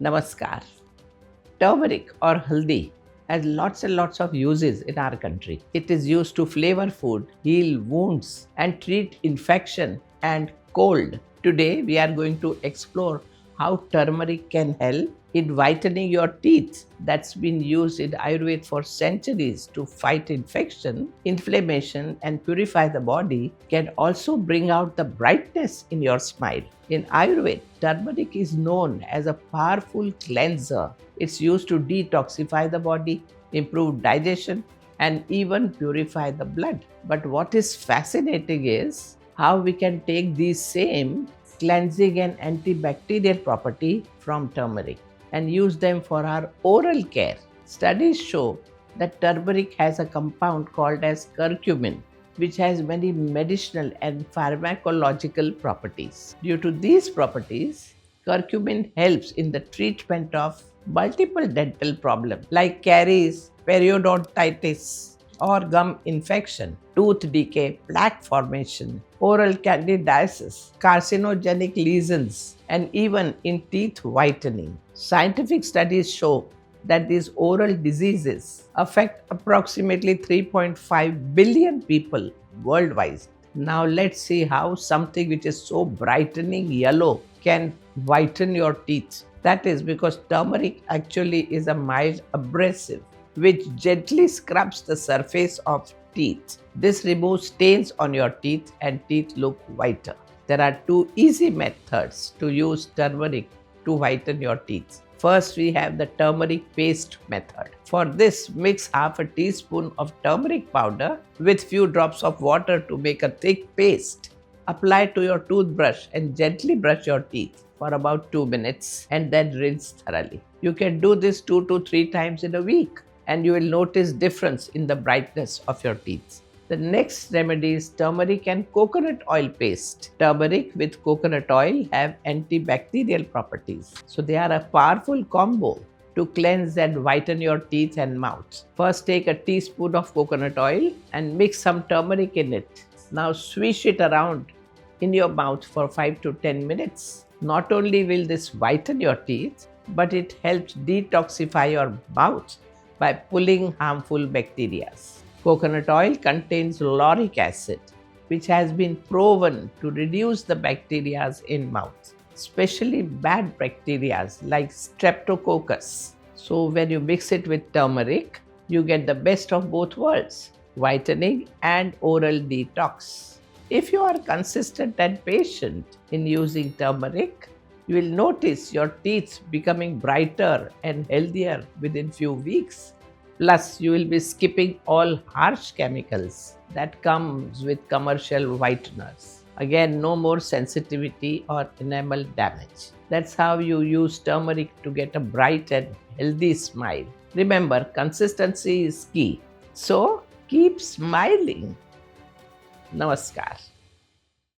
Namaskar. Turmeric or Haldi has lots and lots of uses in our country. It is used to flavor food, heal wounds, and treat infection and cold. Today, we are going to explore how turmeric can help in whitening your teeth. That's been used in Ayurveda for centuries to fight infection, inflammation, and purify the body. Can also bring out the brightness in your smile. In Ayurveda, turmeric is known as a powerful cleanser. It's used to detoxify the body, improve digestion, and even purify the blood. But what is fascinating is how we can take these same cleansing and antibacterial property from turmeric and use them for our oral care. Studies show that turmeric has a compound called as curcumin, which has many medicinal and pharmacological properties. Due to these properties, curcumin helps in the treatment of multiple dental problems like caries, periodontitis, or gum infection, tooth decay, plaque formation, oral candidiasis, carcinogenic lesions, and even in teeth whitening. Scientific studies show that these oral diseases affect approximately 3.5 billion people worldwide. Now let's see how something which is so brightening yellow can whiten your teeth. That is because turmeric actually is a mild abrasive which gently scrubs the surface of teeth. This removes stains on your teeth and teeth look whiter. There are two easy methods to use turmeric to whiten your teeth. First, we have the turmeric paste method. For this, mix half a teaspoon of turmeric powder with few drops of water to make a thick paste. Apply to your toothbrush and gently brush your teeth for about 2 minutes and then rinse thoroughly. You can do this 2 to 3 times in a week and you will notice difference in the brightness of your teeth. The next remedy is turmeric and coconut oil paste. Turmeric with coconut oil have antibacterial properties. So they are a powerful combo to cleanse and whiten your teeth and mouth. First, take a teaspoon of coconut oil and mix some turmeric in it. Now swish it around in your mouth for 5 to 10 minutes. Not only will this whiten your teeth, but it helps detoxify your mouth by pulling harmful bacteria. Coconut oil contains lauric acid, which has been proven to reduce the bacteria in mouth, especially bad bacteria like streptococcus. So when you mix it with turmeric, you get the best of both worlds, whitening and oral detox. If you are consistent and patient in using turmeric, you will notice your teeth becoming brighter and healthier within few weeks. Plus, you will be skipping all harsh chemicals that comes with commercial whiteners. Again, no more sensitivity or enamel damage. That's how you use turmeric to get a bright and healthy smile. Remember, consistency is key. So, keep smiling. Namaskar.